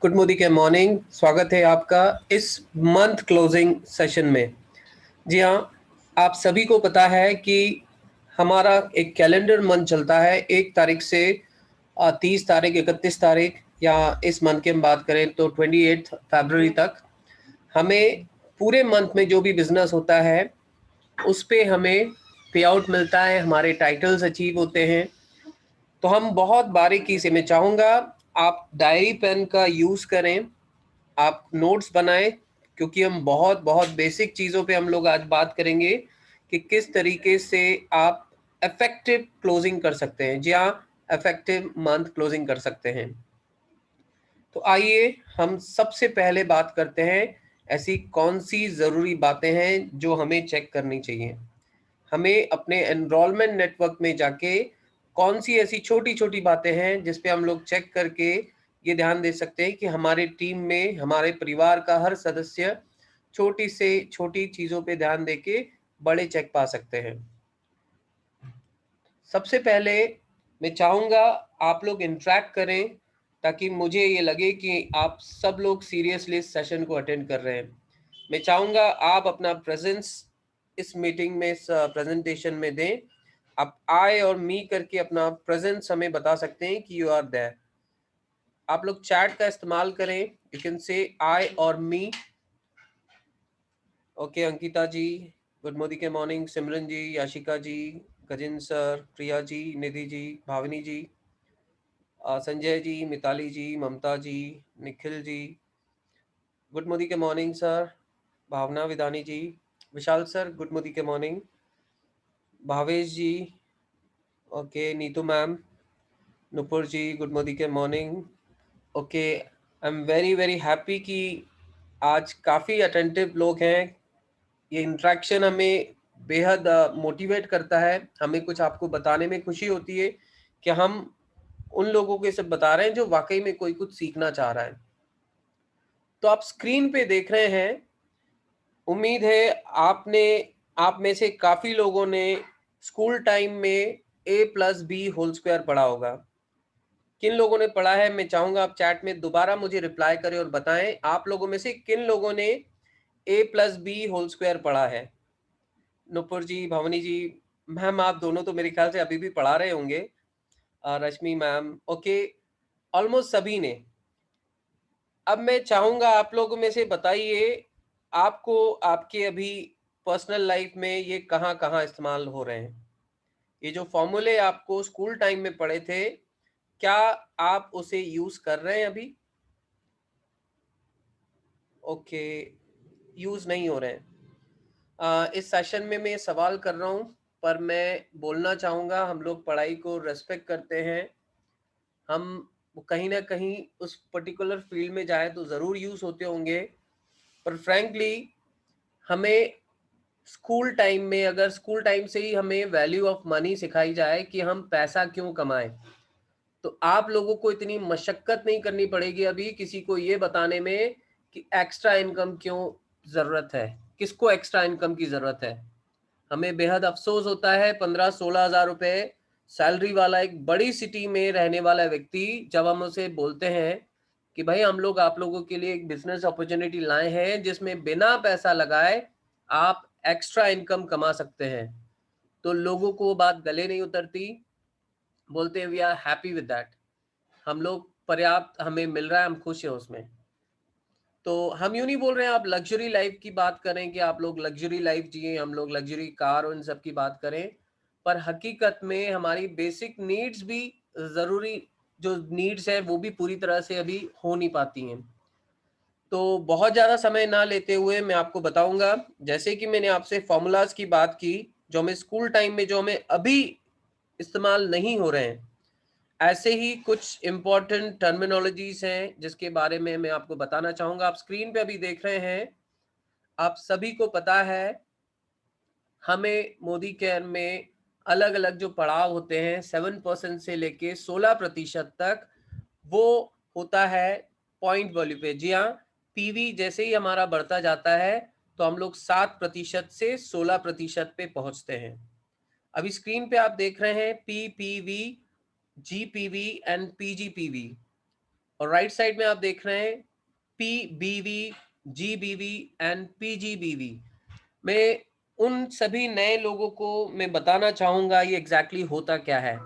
Good morning. स्वागत है आपका इस मंथ क्लोजिंग सेशन में। जी हाँ, आप सभी को पता है कि हमारा एक कैलेंडर मंथ चलता है 1 तारीख से 30 तारीख, 31 तारीख, या इस मंथ की हम बात करें तो 28 फरवरी तक। हमें पूरे मंथ में जो भी बिजनेस होता है उस पे हमें पे आउट मिलता है, हमारे टाइटल्स अचीव होते हैं। तो हम बहुत बारीकी से, मैं चाहूँगा आप डायरी पेन का यूज़ करें, आप नोट्स बनाएं, क्योंकि हम बहुत बहुत बेसिक चीज़ों पे हम लोग आज बात करेंगे कि किस तरीके से आप इफेक्टिव क्लोजिंग कर सकते हैं। जी हाँ, इफेक्टिव मंथ क्लोजिंग कर सकते हैं। तो आइए हम सबसे पहले बात करते हैं ऐसी कौन सी ज़रूरी बातें हैं जो हमें चेक करनी चाहिए। हमें अपने एनरोलमेंट नेटवर्क में जाके कौन सी ऐसी छोटी छोटी बातें हैं जिस पे हम लोग चेक करके ये ध्यान दे सकते हैं कि हमारे टीम में हमारे परिवार का हर सदस्य छोटी से छोटी चीज़ों पे ध्यान देके बड़े चेक पा सकते हैं। सबसे पहले मैं चाहूँगा आप लोग इंटरेक्ट करें, ताकि मुझे ये लगे कि आप सब लोग सीरियसली इस सेशन को अटेंड कर रहे हैं। मैं चाहूँगा आप अपना प्रेजेंस इस मीटिंग में, इस प्रेजेंटेशन में दें। आप आई और मी करके अपना प्रेजेंस हमें बता सकते हैं कि यू आर देयर। आप लोग चैट का इस्तेमाल करें, you can say I or me. Okay, Ankita ji good morning, Simran ji, Yashika ji, Gajin sir, Priya ji, Nidhi ji, Bhavani ji, Sanjay ji, Mitali ji, Mamta ji, Nikhil ji, good morning sir, Bhavna Vidani ji, Vishal sir good morning, Bhavesh ji, okay, Neetu ma'am, Nupur ji good morning. Okay, I am very very happy कि आज काफ़ी अटेंटिव लोग हैं। ये इंट्रैक्शन हमें बेहद मोटिवेट करता है। हमें कुछ आपको बताने में खुशी होती है कि हम उन लोगों को सब बता रहे हैं जो वाकई में कोई कुछ सीखना चाह रहा है। तो आप स्क्रीन पे देख रहे हैं, उम्मीद है आप में से काफ़ी लोगों ने स्कूल टाइम में a+b² पढ़ा होगा। किन लोगों ने पढ़ा है, मैं चाहूंगा आप चैट में दोबारा मुझे रिप्लाई करें और बताएं आप लोगों में से किन लोगों ने a+b² पढ़ा है। नुपुर जी, भवनी जी, मैम आप दोनों तो मेरे ख्याल से अभी भी पढ़ा रहे होंगे। रश्मि मैम, ओके, ऑलमोस्ट सभी ने। अब मैं चाहूंगा आप लोगों में से बताइए, आपको आपके अभी पर्सनल लाइफ में ये कहाँ कहाँ इस्तेमाल हो रहे हैं। ये जो फॉर्मूले आपको स्कूल टाइम में पढ़े थे, क्या आप उसे यूज कर रहे हैं अभी? ओके, यूज नहीं हो रहे हैं। इस सेशन में मैं सवाल कर रहा हूँ, पर मैं बोलना चाहूँगा हम लोग पढ़ाई को रेस्पेक्ट करते हैं। हम कहीं ना कहीं उस पर्टिकुलर फील्ड में जाए तो ज़रूर यूज़ होते होंगे, पर फ्रैंकली हमें स्कूल टाइम में, अगर स्कूल टाइम से ही हमें वैल्यू ऑफ मनी सिखाई जाए कि हम पैसा क्यों कमाएं, तो आप लोगों को इतनी मशक्कत नहीं करनी पड़ेगी अभी किसी को ये बताने में कि एक्स्ट्रा इनकम क्यों ज़रूरत है, किसको एक्स्ट्रा इनकम की ज़रूरत है। हमें बेहद अफसोस होता है, 15-16 हज़ार रुपए सैलरी वाला एक बड़ी सिटी में रहने वाला व्यक्ति, जब हम उसे बोलते हैं कि भाई हम लोग आप लोगों के लिए एक बिजनेस अपॉर्चुनिटी लाए हैं जिसमें बिना पैसा लगाए आप एक्स्ट्रा इनकम कमा सकते हैं, तो लोगों को वो बात गले नहीं उतरती। बोलते हैं we are happy with that, हम लोग पर्याप्त हमें मिल रहा है, हम खुश हैं उसमें। तो हम यूं नहीं बोल रहे हैं आप लग्जरी लाइफ की बात करें कि आप लोग लग्जरी लाइफ जिए, हम लोग लग्जरी कार और इन सब की बात करें, पर हकीकत में हमारी बेसिक नीड्स भी ज़रूरी, जो नीड्स हैं वो भी पूरी तरह से अभी हो नहीं पाती हैं। तो बहुत ज़्यादा समय ना लेते हुए मैं आपको बताऊंगा, जैसे कि मैंने आपसे फॉर्मूलाज की बात की जो हमें स्कूल टाइम में, जो हमें अभी इस्तेमाल नहीं हो रहे हैं, ऐसे ही कुछ इंपॉर्टेंट टर्मिनोलॉजीज हैं जिसके बारे में मैं आपको बताना चाहूंगा। आप स्क्रीन पे अभी देख रहे हैं, आप सभी को पता है हमें मोदी केयर में अलग अलग जो पड़ाव होते हैं 7% से लेके 16% तक, वो होता है पॉइंट वैल्यू पे। जी हाँ, पीवी जैसे ही हमारा बढ़ता जाता है तो हम लोग 7% से 16% पे पहुंचते हैं। अभी स्क्रीन पे आप देख रहे हैं पीपीवी, जीपीवी एंड पीजीपीवी। और राइट साइड में आप देख रहे हैं PBV, GBV एंड PGBV। मैं उन सभी नए लोगों को मैं बताना चाहूंगा ये एग्जैक्टली होता क्या है।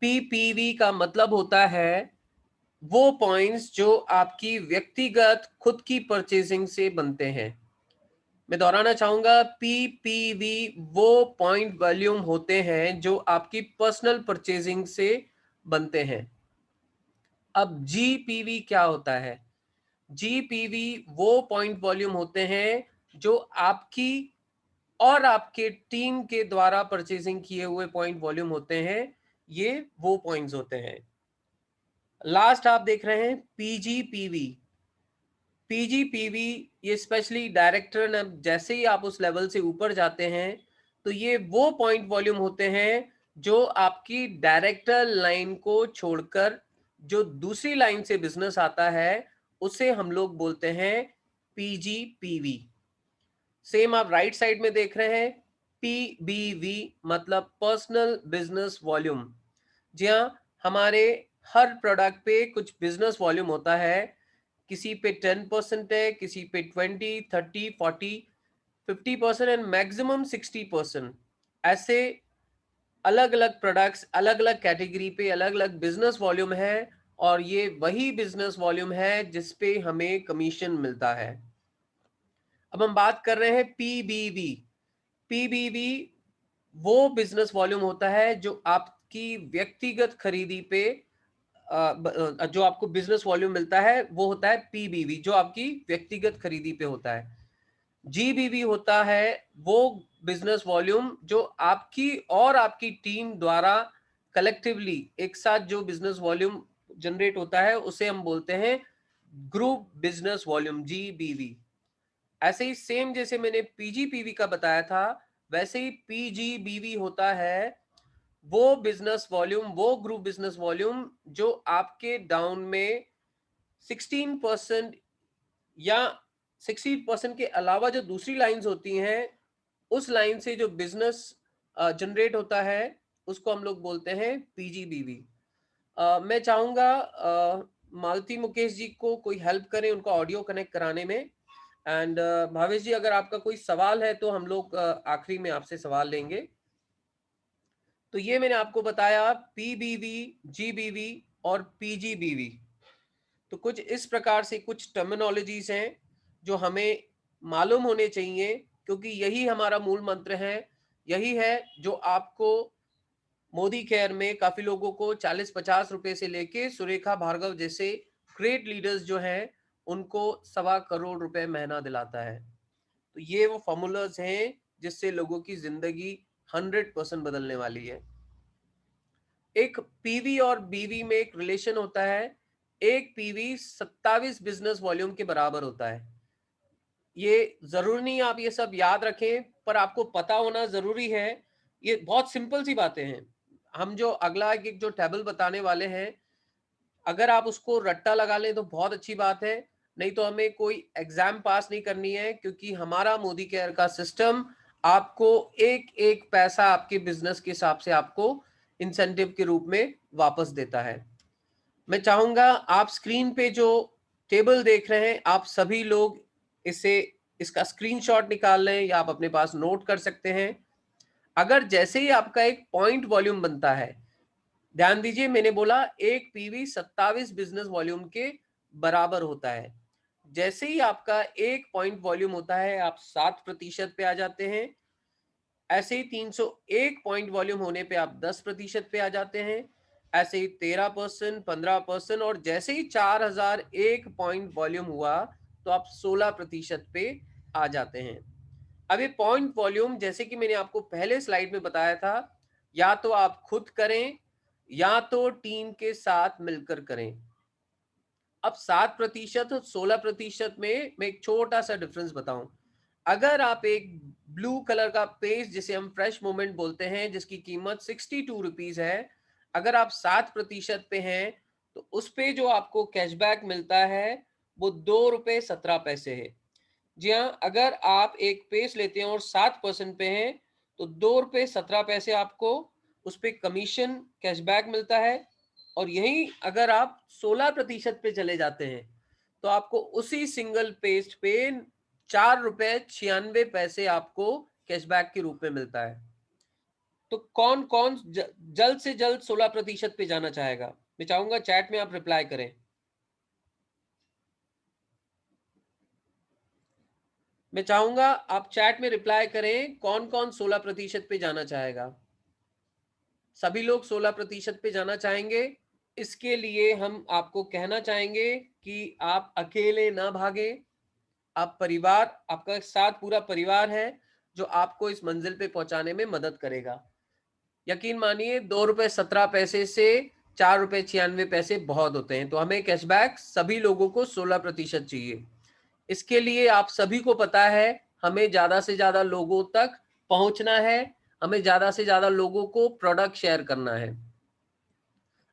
PPV का मतलब होता है वो पॉइंट्स जो आपकी व्यक्तिगत खुद की परचेजिंग से बनते हैं। मैं दोहराना चाहूंगा, PPV वो पॉइंट वॉल्यूम होते हैं जो आपकी पर्सनल परचेजिंग से बनते हैं। अब GPV क्या होता है? GPV वो पॉइंट वॉल्यूम होते हैं जो आपकी और आपके टीम के द्वारा परचेजिंग किए हुए पॉइंट वॉल्यूम होते हैं। ये वो पॉइंट्स होते हैं। लास्ट आप देख रहे हैं PGPV। PGPV ये स्पेशली डायरेक्टर, जैसे ही आप उस लेवल से ऊपर जाते हैं तो ये वो पॉइंट वॉल्यूम होते हैं जो आपकी डायरेक्टर लाइन को छोड़कर जो दूसरी लाइन से बिजनेस आता है उसे हम लोग बोलते हैं PGPV। सेम आप राइट साइड में देख रहे हैं PBV मतलब पर्सनल बिजनेस वॉल्यूम। जी हाँ, हमारे हर प्रोडक्ट पे कुछ बिजनेस वॉल्यूम होता है। किसी पे 10% है, किसी पे 20, 30, 40, 50% एंड मैक्सिमम 60%। ऐसे अलग अलग प्रोडक्ट्स, अलग अलग कैटेगरी पे अलग अलग बिजनेस वॉल्यूम है और ये वही बिजनेस वॉल्यूम है जिसपे हमें कमीशन मिलता है। अब हम बात कर रहे हैं PBV। PBV वो बिजनेस वॉल्यूम होता है जो आपकी व्यक्तिगत खरीदी पे जो आपको बिजनेस वॉल्यूम मिलता है वो होता है PBV, जो आपकी व्यक्तिगत खरीदी पे होता है। GBV होता है वो बिजनेस वॉल्यूम जो आपकी और आपकी टीम द्वारा कलेक्टिवली एक साथ जो बिजनेस वॉल्यूम जनरेट होता है उसे हम बोलते हैं ग्रुप बिजनेस वॉल्यूम, GBV। ऐसे ही सेम जैसे मैंने PGPV का बताया था, वैसे ही PGBV होता है वो बिजनेस वॉल्यूम, वो ग्रुप बिजनेस वॉल्यूम जो आपके डाउन में 16% या 60% के अलावा जो दूसरी लाइंस होती हैं उस लाइन से जो बिजनेस जनरेट होता है उसको हम लोग बोलते हैं PGBV। मैं चाहूंगा मालती मुकेश जी को कोई हेल्प करें उनका ऑडियो कनेक्ट कराने में। एंड भावेश जी, अगर आपका कोई सवाल है तो हम लोग आखिरी में आपसे सवाल लेंगे। तो ये मैंने आपको बताया PBV, GBV और PGBV। तो कुछ इस प्रकार से कुछ टर्मिनोलॉजीज हैं जो हमें मालूम होने चाहिए, क्योंकि यही हमारा मूल मंत्र है। यही है जो आपको मोदी केयर में काफी लोगों को 40-50 रुपए से लेके सुरेखा भार्गव जैसे ग्रेट लीडर्स जो हैं उनको 1.25 करोड़ रुपए महीना दिलाता है। तो ये वो फॉर्मूलाज हैं जिससे लोगों की जिंदगी 100% बदलने वाली है। एक पीवी और बीवी में एक रिलेशन होता है। एक पीवी 27 बिजनेस वॉल्यूम के बराबर होता है। ये जरूरी नहीं आप ये सब याद रखें, पर आपको पता होना जरूरी है। ये बहुत सिंपल सी बातें हैं। हम जो अगला एक जो टेबल बताने वाले हैं, अगर आप उसको रट्टा लगा लें तो बहुत अच्छी बात है, नहीं तो हमें कोई एग्जाम पास नहीं करनी है, क्योंकि हमारा मोदी केयर का सिस्टम आपको एक एक पैसा आपके बिजनेस के हिसाब से आपको इंसेंटिव के रूप में वापस देता है। मैं चाहूंगा आप स्क्रीन पे जो टेबल देख रहे हैं आप सभी लोग इसे इसका स्क्रीनशॉट निकाल लें या आप अपने पास नोट कर सकते हैं। अगर जैसे ही आपका एक पॉइंट वॉल्यूम बनता है, ध्यान दीजिए मैंने बोला एक पीवी 27 बिजनेस वॉल्यूम के बराबर होता है। जैसे ही आपका एक पॉइंट वॉल्यूम होता है आप 7% पे आ जाते हैं। ऐसे ही 301 पॉइंट वॉल्यूम होने पे आप 10% पे आ जाते हैं। ऐसे ही 13%, 15%, और जैसे ही 4001 पॉइंट वॉल्यूम हुआ तो आप 16% पे आ जाते हैं। अब ये पॉइंट वॉल्यूम जैसे कि मैंने आपको पहले स्लाइड में बताया था, या तो आप खुद करें या तो टीम के साथ मिलकर करें। अब 7% और 16% में मैं एक छोटा सा डिफरेंस बताऊं। अगर आप एक ब्लू कलर का पेज जिसे हम फ्रेश मोमेंट बोलते हैं जिसकी कीमत 62 रुपीज है, अगर आप 7% पे हैं तो उस पे जो आपको कैशबैक मिलता है वो 2 रुपए 17 पैसे है। जी हाँ, अगर आप एक पेज लेते हैं और 7% पे हैं तो 2 रुपए 17 पैसे आपको उस पे कमीशन कैशबैक मिलता है। और यहीं अगर आप 16% पे चले जाते हैं तो आपको उसी सिंगल पेस्ट पे 4 रुपए 96 पैसे आपको कैशबैक के रूप में मिलता है। तो कौन कौन जल्द से जल्द 16% पे जाना चाहेगा? मैं चाहूंगा चैट में आप रिप्लाई करें। मैं चाहूंगा आप चैट में रिप्लाई करें, कौन कौन 16% पे जाना चाहेगा? सभी लोग 16% पे जाना चाहेंगे। इसके लिए हम आपको कहना चाहेंगे कि आप अकेले ना भागे। आप परिवार, आपका साथ पूरा परिवार है जो आपको इस मंजिल पे पहुंचाने में मदद करेगा। यकीन मानिए 2 रुपए 17 पैसे से 4 रुपए 96 पैसे बहुत होते हैं। तो हमें कैशबैक सभी लोगों को 16% चाहिए। इसके लिए आप सभी को पता है, हमें ज्यादा से ज्यादा लोगों तक पहुंचना है, हमें ज्यादा से ज्यादा लोगों को प्रोडक्ट शेयर करना है।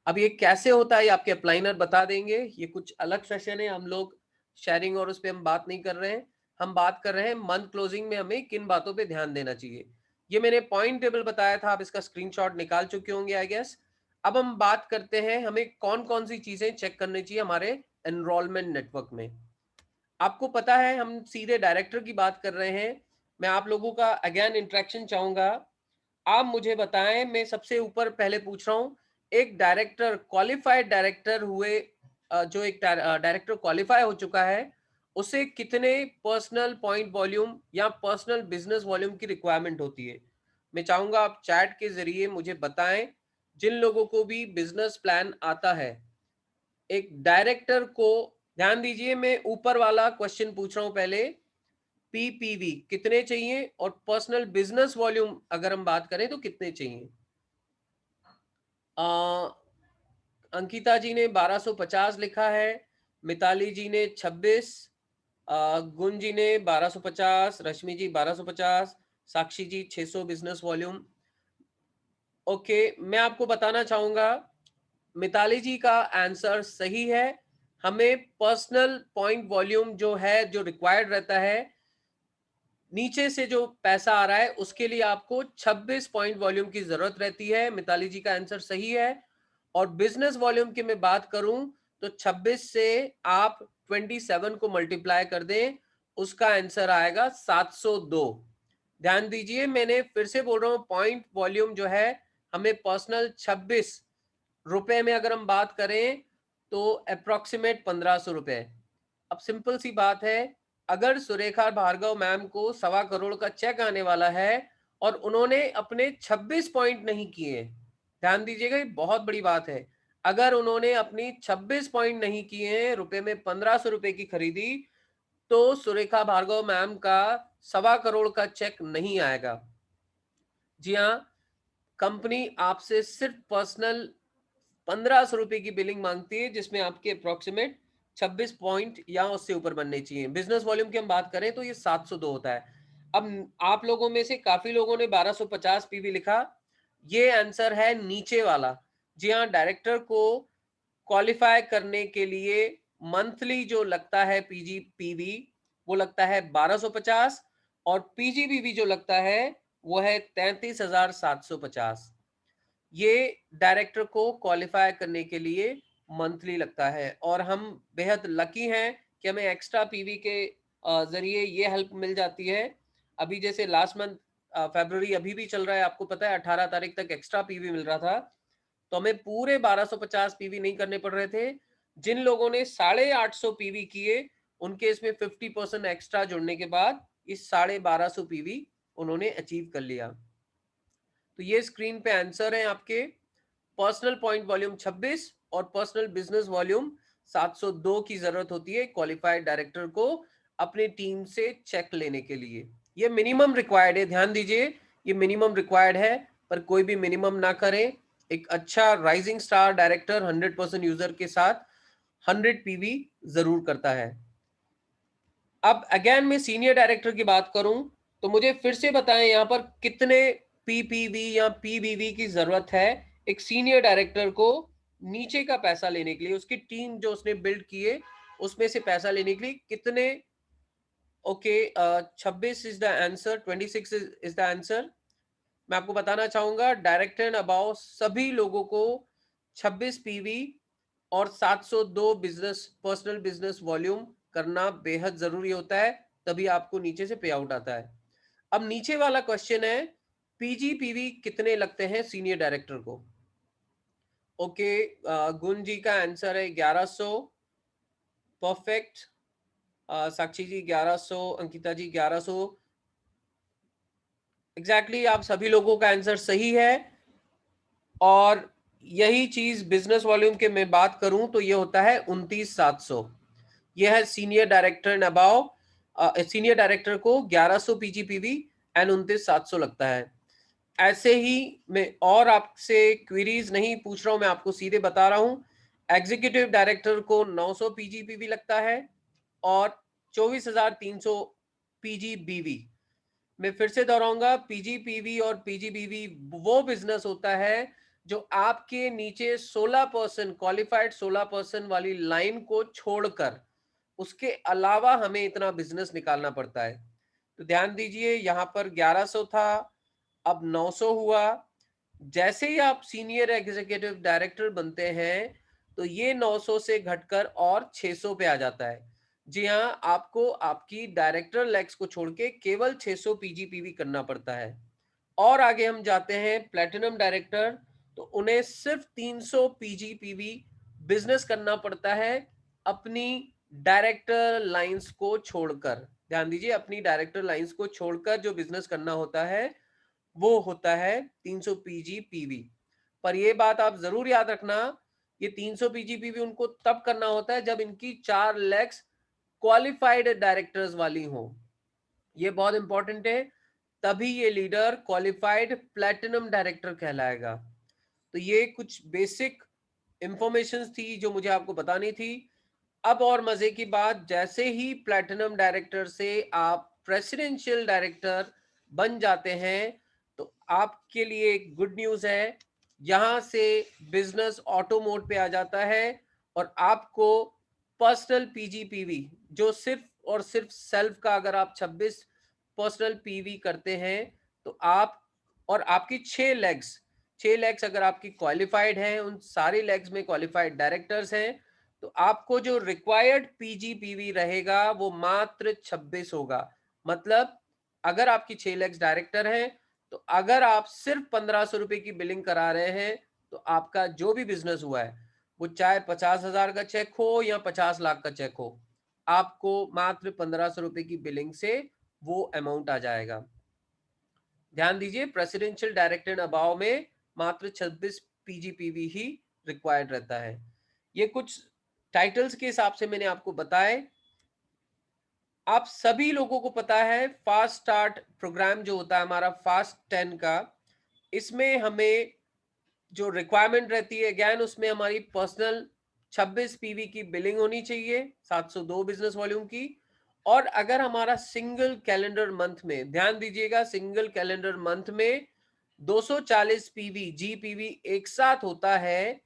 अब ये कैसे होता है, ये आपके अप्लाइनर बता देंगे। ये कुछ अलग सेशन है, हम लोग शेयरिंग और उस पर हम बात नहीं कर रहे हैं। हम बात कर रहे हैं मंथ क्लोजिंग में हमें किन बातों पे ध्यान देना चाहिए। ये मैंने पॉइंट टेबल बताया था, आप इसका स्क्रीनशॉट निकाल चुके होंगे आई गेस। अब हम बात करते हैं हमें कौन कौन सी चीजें चेक करनी चाहिए हमारे एनरोलमेंट नेटवर्क में। आपको पता है हम सीधे डायरेक्टर की बात कर रहे हैं। मैं आप लोगों का अगेन इंटरेक्शन चाहूंगा। आप मुझे बताएं, मैं सबसे ऊपर पहले पूछ रहा हूं, एक डायरेक्टर, क्वालिफाइड डायरेक्टर हुए, जो एक डायरेक्टर क्वालिफाई हो चुका है, उसे कितने पर्सनल पॉइंट वॉल्यूम या पर्सनल बिजनेस वॉल्यूम की रिक्वायरमेंट होती है? मैं चाहूंगा आप चैट के जरिए मुझे बताएं। जिन लोगों को भी बिजनेस प्लान आता है, एक डायरेक्टर को, ध्यान दीजिए मैं ऊपर वाला क्वेश्चन पूछ रहा हूं पहले, पीपीवी कितने चाहिए और पर्सनल बिजनेस वॉल्यूम अगर हम बात करें तो कितने चाहिए? अंकिता जी ने 1250 लिखा है, मिताली जी ने 26, गुण जी ने 1250, रश्मि जी 1250, साक्षी जी 600 बिजनेस वॉल्यूम। ओके, मैं आपको बताना चाहूंगा मिताली जी का आंसर सही है। हमें पर्सनल पॉइंट वॉल्यूम जो है, जो रिक्वायर्ड रहता है, नीचे से जो पैसा आ रहा है उसके लिए आपको 26 पॉइंट वॉल्यूम की जरूरत रहती है। मिताली जी का आंसर सही है। और बिजनेस वॉल्यूम की मैं बात करूं तो 26 से आप 27 को मल्टीप्लाई कर दें, उसका आंसर आएगा 702। ध्यान दीजिए, मैंने फिर से बोल रहा हूं, पॉइंट वॉल्यूम जो है हमें पर्सनल 26 रुपए में अगर हम बात करें तो अप्रोक्सीमेट 1500 रुपए। अब सिंपल सी बात है, अगर सुरेखा भार्गव मैम को 1.25 करोड़ का चेक आने वाला है और उन्होंने अपने 26 पॉइंट नहीं किए, ध्यान दीजिएगा ये बहुत बड़ी बात है, अगर उन्होंने अपनी 26 पॉइंट नहीं किए, रुपए में 1500 रुपए की खरीदी, तो सुरेखा भार्गव मैम का 1.25 करोड़ का चेक नहीं आएगा। जी हाँ, कंपनी आपसे सिर्फ पर्सनल 1500 रुपए की बिलिंग मांगती है, जिसमें आपके अप्रोक्सीमेट 26 पॉइंट या उससे ऊपर बनने चाहिए। बिजनेस वॉल्यूम की हम बात करें तो ये 702 होता है। अब आप लोगों में से काफी लोगों ने 1250 पीवी लिखा, ये आंसर है नीचे वाला। जी हाँ, डायरेक्टर को क्वालिफाई करने के लिए मंथली जो लगता है पीजी पीवी, वो लगता है 1250, और पीजीबीवी जो लगता है वो है 33,750। ये डायरेक्टर को क्वालिफाई करने के लिए मंथली लगता है। और हम बेहद लकी हैं कि हमें एक्स्ट्रा पीवी के जरिए ये हेल्प मिल जाती है। अभी जैसे लास्ट मंथ फरवरी अभी भी चल रहा है, आपको पता है 18 तारीख तक एक्स्ट्रा पीवी मिल रहा था, तो हमें पूरे 1250 पीवी नहीं करने पड़ रहे थे। जिन लोगों ने 850 पीवी किए, उनके इसमें 50% एक्स्ट्रा जुड़ने के बाद इस 1250 पीवी उन्होंने अचीव कर लिया। तो ये स्क्रीन पे आंसर है आपके। पर्सनल पॉइंट वॉल्यूम 26 और पर्सनल बिजनेस वॉल्यूम 702 की जरूरत होती है क्वालिफाइड डायरेक्टर को अपनी टीम से चेक लेने के लिए। ये मिनिमम रिक्वायर्ड है, ध्यान दीजिए, ये मिनिमम रिक्वायर्ड है, पर कोई भी मिनिमम ना करें। एक अच्छा राइजिंग स्टार डायरेक्टर 100% यूजर के साथ 100 पीवी जरूर करता है। अब अगेन मैं सीनियर डायरेक्टर की बात करूं तो मुझे फिर से बताएं यहाँ पर कितने पीपीवी या पीबीवी की जरूरत है एक सीनियर डायरेक्टर को नीचे का पैसा लेने के लिए, उसकी टीम जो उसने बिल्ड की है उसमें से पैसा लेने के लिए कितने? Okay, 26 is the answer, 26 is the answer. मैं आपको बताना चाहूंगा डायरेक्टर एंड अबाउ सभी लोगों को 26 पीवी और 702 बिजनेस पर्सनल बिजनेस वॉल्यूम करना बेहद जरूरी होता है, तभी आपको नीचे से पे आउट आता है। अब नीचे वाला क्वेश्चन है, पीजीपीवी कितने लगते हैं सीनियर डायरेक्टर को? ओके, गुण जी का आंसर है 1100। परफेक्ट। साक्षी जी 1100, अंकिता जी 1100। एग्जैक्टली आप सभी लोगों का आंसर सही है। और यही चीज बिजनेस वॉल्यूम के मैं बात करूं तो ये होता है 29,700। यह है senior director and above. Senior director को 1100 पीजीपीवी एंड 29,700 लगता है। ऐसे ही मैं और आपसे क्वेरीज नहीं पूछ रहा हूं, मैं आपको सीधे बता रहा हूं। एग्जीक्यूटिव डायरेक्टर को 900 पीजीपीवी लगता है और 24,300 पीजीबीवी। मैं फिर से दोहराऊंगा, पीजीपीवी और पीजीबीवी वो बिजनेस होता है जो आपके नीचे 16% क्वालिफाइड 16% वाली लाइन को छोड़कर, उसके अलावा हमें इतना बिजनेस निकालना पड़ता है। तो ध्यान दीजिए, यहां पर 1100 था, अब 900 हुआ। जैसे ही आप सीनियर एग्जीक्यूटिव डायरेक्टर बनते हैं तो ये 900 से घटकर और 600 पे आ जाता है। जी हाँ, आपको आपकी डायरेक्टर लेग्स को छोड़ के केवल 600 पीजीपीवी करना पड़ता है। और आगे हम जाते हैं प्लेटिनम डायरेक्टर, तो उन्हें सिर्फ 300 पीजीपीवी बिजनेस करना पड़ता है अपनी डायरेक्टर लाइंस को छोड़कर। ध्यान दीजिए, अपनी डायरेक्टर लाइंस को छोड़कर जो बिजनेस करना होता है वो होता है 300 पीजीपीवी। पर ये बात आप जरूर याद रखना, ये 300 पीजीपीवी उनको तब करना होता है जब इनकी 4 लेग्स क्वालिफाइड डायरेक्टर्स वाली हो। ये बहुत इंपॉर्टेंट है, तभी ये लीडर क्वालिफाइड प्लैटिनम डायरेक्टर कहलाएगा। तो ये कुछ बेसिक इंफॉर्मेशन थी जो मुझे आपको बतानी थी। अब और मजे की बात, जैसे ही प्लैटिनम डायरेक्टर से आप प्रेसिडेंशियल डायरेक्टर बन जाते हैं तो आपके लिए एक गुड न्यूज है, यहां से बिजनेस ऑटो मोड पे आ जाता है और आपको पर्सनल पीजीपीवी, जो सिर्फ और सिर्फ सेल्फ का अगर आप 26 पर्सनल पीवी करते हैं तो आप और आपकी 6 लेग्स अगर आपकी क्वालिफाइड हैं, उन सारी लेग्स में क्वालिफाइड डायरेक्टर्स हैं, तो आपको जो रिक्वायर्ड पीजीपीवी रहेगा वो मात्र 26 होगा। मतलब अगर आपकी 6 लेग्स डायरेक्टर हैं तो अगर आप सिर्फ 1500 रुपए की बिलिंग करा रहे हैं तो आपका जो भी बिजनेस हुआ है, वो चाहे 50,000 का चेक हो या 50 लाख का चेक हो, आपको मात्र 1500 रुपए की बिलिंग से वो अमाउंट आ जाएगा। ध्यान दीजिए, प्रेसिडेंशियल डायरेक्टर अभाव में मात्र 26 पीजीपीवी ही रिक्वायर्ड रहता है। ये कुछ टाइटल्स के हिसाब से मैंने आपको बताए। आप सभी लोगों को पता है फास्ट स्टार्ट प्रोग्राम जो होता है हमारा फास्ट 10 का, इसमें हमें जो रिक्वायरमेंट रहती है, अगेन उसमें हमारी पर्सनल 26 पीवी की बिलिंग होनी चाहिए 702 बिजनेस वॉल्यूम की। और अगर हमारा सिंगल कैलेंडर मंथ में, ध्यान दीजिएगा, सिंगल कैलेंडर मंथ में 240 पीवी जीपीवी एक साथ होता है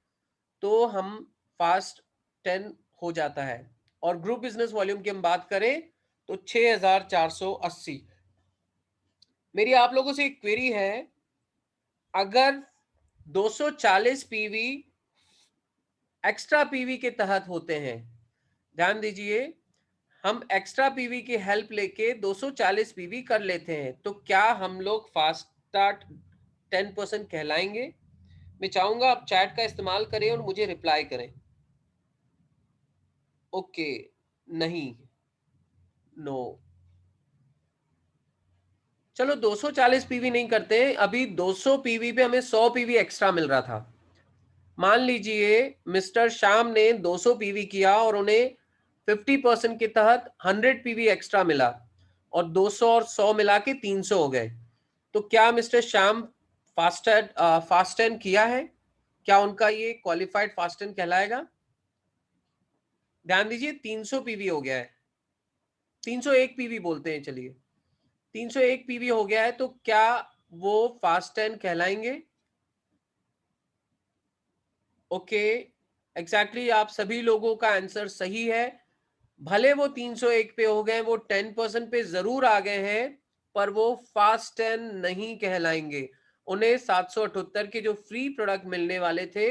तो हम फास्ट 10 हो जाता है। और ग्रुप बिजनेस वॉल्यूम की हम बात करें तो 6480। मेरी आप लोगों से एक क्वेरी है, अगर 240 पीवी एक्स्ट्रा पीवी के तहत होते हैं, ध्यान दीजिए, हम एक्स्ट्रा पीवी की हेल्प लेके 240 पीवी कर लेते हैं तो क्या हम लोग फास्ट स्टार्ट 10% कहलाएंगे? मैं चाहूंगा आप चैट का इस्तेमाल करें और मुझे रिप्लाई करें। ओके, नहीं, नो। चलो 240 पीवी नहीं करते, अभी 200 पीवी पे हमें 100 पीवी एक्स्ट्रा मिल रहा था। मान लीजिए मिस्टर श्याम ने 200 पीवी किया और उन्हें 50% के तहत 100 पीवी एक्स्ट्रा मिला और 200 और 100 मिला के 300 हो गए। तो क्या मिस्टर श्याम फास्ट 10 किया है? क्या उनका ये क्वालिफाइड फास्ट 10 कहलाएगा? ध्यान दीजिए, 300 पीवी हो गया है, 301 पीवी बोलते हैं, चलिए 301 पीवी हो गया है, तो क्या वो फास्ट 10 कहलाएंगे? ओके, एग्जैक्टली आप सभी लोगों का आंसर सही है। भले वो 301 पे हो गए, वो 10% पे जरूर आ गए हैं, पर वो फास्ट 10 नहीं कहलाएंगे। उन्हें 778 के जो फ्री प्रोडक्ट मिलने वाले थे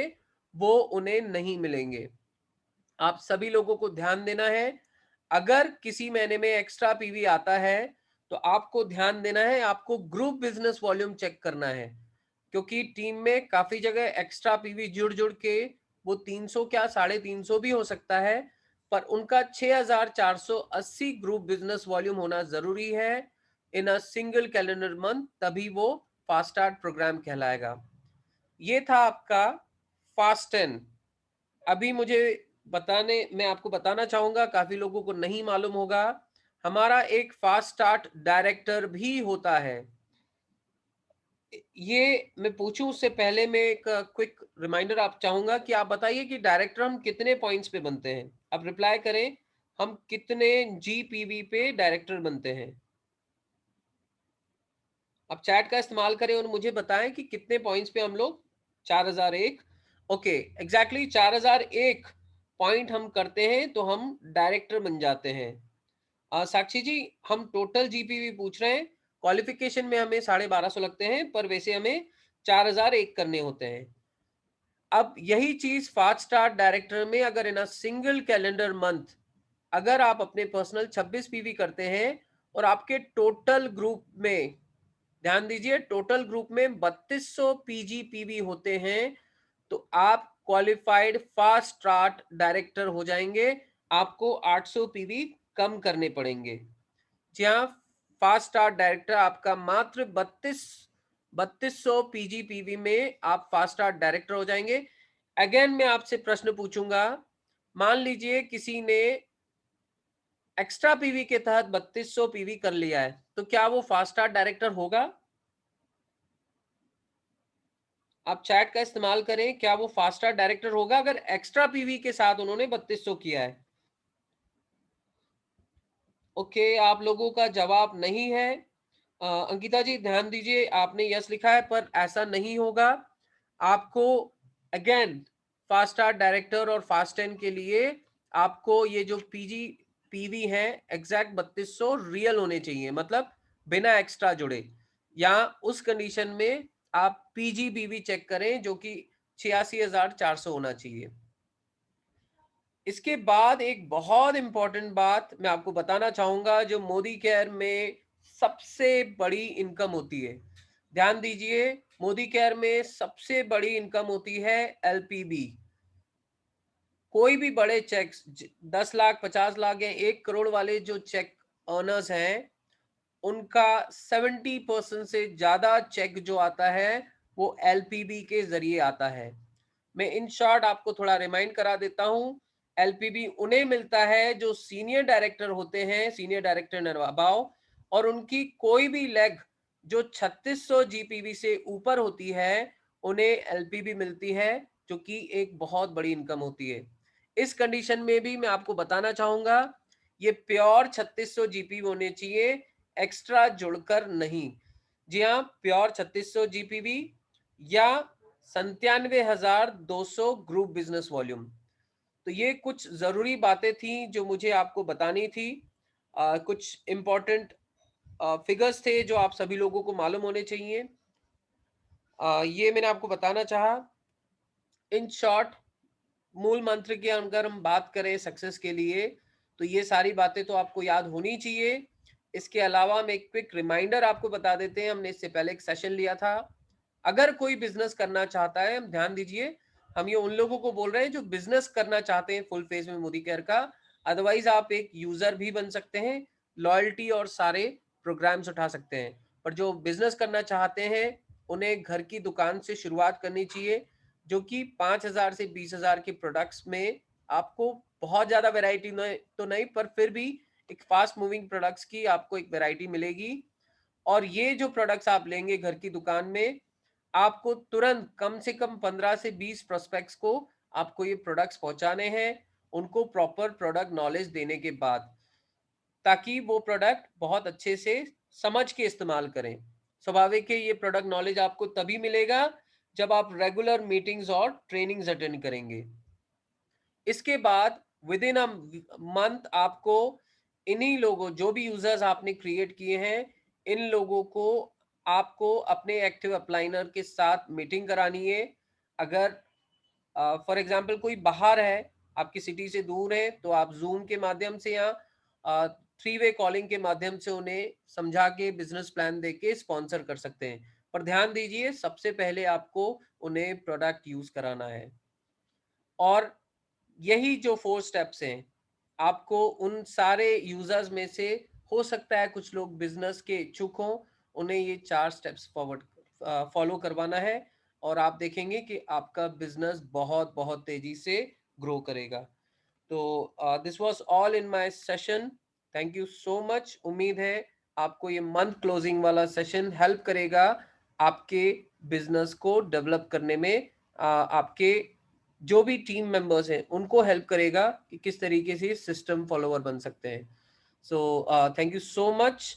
वो उन्हें नहीं मिलेंगे। आप सभी लोगों को ध्यान देना है, अगर किसी महीने में एक्स्ट्रा पीवी आता है, तो आपको ध्यान देना है, आपको ग्रुप बिजनेस वॉल्यूम चेक करना है, क्योंकि टीम में काफी जगह एक्स्ट्रा पीवी जुड़ जुड़ के वो 300 क्या 350 भी हो सकता है, पर उनका 6480 ग्रुप बिजनेस वॉल्यूम होना जरूरी है इन अ सिंगल कैलेंडर मंथ, तभी वो फास्ट स्टार्ट प्रोग्राम कहलाएगा। ये था आपका फास्ट 10। अभी मुझे मैं आपको बताना चाहूंगा, काफी लोगों को नहीं मालूम होगा, हमारा एक फास्ट स्टार्ट डायरेक्टर भी होता है। ये मैं पूछूं उससे पहले मैं एक क्विक रिमाइंडर आप चाहूंगा कि आप बताइए कि डायरेक्टर हम कितने पॉइंट्स पे बनते हैं। आप रिप्लाई करें, हम कितने जीपीवी पे डायरेक्टर बनते हैं। आप चैट का इस्तेमाल करें और मुझे बताएं कि कितने पॉइंट्स पे हम लोग 4001। ओके, एग्जैक्टली 4001 पॉइंट हम करते हैं तो हम डायरेक्टर बन जाते हैं। साक्षी जी, हम टोटल जीपीवी पूछ रहे हैं, क्वालिफिकेशन में हमें 1250 लगते हैं, पर वैसे हमें 4001 करने होते हैं। अब यही चीज फास्ट स्टार्ट डायरेक्टर में, अगर इन अ सिंगल कैलेंडर मंथ अगर आप अपने पर्सनल 26 पीवी करते हैं और आपके टोटल ग्रुप में, ध्यान दीजिए, टोटल ग्रुप में 3200 पीजीपीवी होते हैं, तो आप क्वालिफाइड फास्ट स्टार्ट डायरेक्टर हो जाएंगे। आपको 800 पीवी कम करने पड़ेंगे। जी हाँ, फास्ट स्टार्ट डायरेक्टर आपका मात्र 3200 पीजीपीवी में आप फास्ट स्टार्ट डायरेक्टर हो जाएंगे। अगेन मैं आपसे प्रश्न पूछूंगा, मान लीजिए किसी ने एक्स्ट्रा पीवी के तहत 3200 पीवी कर लिया है, तो क्या वो फास्ट स्टार्ट डायरेक्टर होगा? आप चैट का इस्तेमाल करें, क्या वो फास्ट स्टार्ट डायरेक्टर होगा अगर एक्स्ट्रा पीवी के साथ उन्होंने 3200 किया है? ओके, आप लोगों का जवाब नहीं है। अंकिता जी ध्यान दीजिए, आपने यस लिखा है पर ऐसा नहीं होगा। आपको अगेन फास्ट स्टार्ट डायरेक्टर और फास्ट 10 के लिए आपको ये जो पीजी पीवी है एग्जैक्ट 3200 रियल होने चाहिए, मतलब बिना एक्स्ट्रा जुड़े, या उस कंडीशन में आप पीजीबीवी चेक करें जो कि 86,400 होना चाहिए। इसके बाद एक बहुत इंपॉर्टेंट बात मैं आपको बताना चाहूंगा, जो मोदी केयर में सबसे बड़ी इनकम होती है। ध्यान दीजिए, मोदी केयर में सबसे बड़ी इनकम होती है एलपीबी। कोई भी बड़े चेक्स 10 लाख 50 लाख या 1 करोड़ वाले जो चेक अर्नर्स हैं, उनका 70% से ज्यादा चेक जो आता है वो एलपीबी के जरिए आता है। मैं इन शॉर्ट आपको थोड़ा रिमाइंड करा देता हूं, एलपीबी उन्हें मिलता है जो सीनियर डायरेक्टर होते हैं, सीनियर डायरेक्टर निर्वाह, और उनकी कोई भी लेग जो 3600 जीपीवी से ऊपर होती है, उन्हें एलपीबी मिलती है, जो कि एक बहुत बड़ी इनकम होती है। इस कंडीशन में भी मैं आपको बताना चाहूंगा, ये प्योर 3600 जीपीवी होने चाहिए, एक्स्ट्रा जुड़कर नहीं। जी हाँ, प्योर 3600 जीपीवी या 97,200 ग्रुप बिजनेस वॉल्यूम। तो ये कुछ जरूरी बातें थी जो मुझे आपको बतानी थी। कुछ इंपॉर्टेंट फिगर्स थे जो आप सभी लोगों को मालूम होने चाहिए। ये मैंने आपको बताना चाहा। इन शॉर्ट, मूल मंत्र की अगर हम बात करें सक्सेस के लिए, तो ये सारी बातें तो आपको याद होनी चाहिए। इसके अलावा हम एक क्विक रिमाइंडर आपको बता देते हैं, हमने इससे पहले एक सेशन लिया था। अगर कोई बिजनेस करना चाहता है, हम ध्यान दीजिए, हम ये उन लोगों को बोल रहे हैं जो बिजनेस करना चाहते हैं फुल फेज में मोदी केयर का। अदरवाइज आप एक यूजर भी बन सकते हैं, लॉयल्टी और सारे प्रोग्राम्स उठा सकते हैं। पर जो बिजनेस करना चाहते हैं, उन्हें घर की दुकान से शुरुआत करनी चाहिए, जो कि 5,000 से 20,000 के प्रोडक्ट्स में आपको बहुत ज्यादा वैरायटी तो नहीं, पर फिर भी एक फास्ट मूविंग प्रोडक्ट्स की आपको एक वैरायटी मिलेगी। और ये जो प्रोडक्ट्स आप लेंगे घर की दुकान में, आपको तुरंत कम से कम 15 से 20 प्रोस्पेक्ट्स को आपको ये प्रोडक्ट्स पहुंचाने हैं, उनको प्रॉपर प्रोडक्ट नॉलेज देने के बाद, ताकि वो प्रोडक्ट बहुत अच्छे से समझ के इस्तेमाल करें। स्वाभाविक है, ये प्रोडक्ट नॉलेज आपको तभी मिलेगा जब आप रेगुलर मीटिंग्स और ट्रेनिंग्स अटेंड करेंगे। इसके बाद विद इन अ मंथ आपको इन्हीं लोगों, जो भी यूजर्स आपने क्रिएट किए हैं, इन लोगों को आपको अपने एक्टिव अपलाइनर के साथ मीटिंग करानी है। अगर फॉर एग्जांपल कोई बाहर है, आपकी सिटी से दूर है, तो आप जूम के माध्यम से या थ्री वे कॉलिंग के माध्यम से उन्हें समझा के बिजनेस प्लान देके स्पॉन्सर कर सकते हैं। पर ध्यान दीजिए, सबसे पहले आपको उन्हें प्रोडक्ट यूज कराना है। और यही जो 4 स्टेप्स हैं, आपको उन सारे यूजर्स में से, हो सकता है कुछ लोग बिजनेस के इच्छुक हों, उन्हें ये 4 स्टेप्स फॉलो करवाना है, और आप देखेंगे कि आपका बिजनेस बहुत बहुत तेजी से ग्रो करेगा। तो this was all in my session. Thank you so much. उम्मीद है आपको ये मंथ क्लोजिंग वाला सेशन हेल्प करेगा आपके बिजनेस को डेवलप करने में। आपके जो भी टीम मेंबर्स हैं उनको हेल्प करेगा कि किस तरीके से सिस्टम फॉलोवर बन सकते हैं। So thank you so much.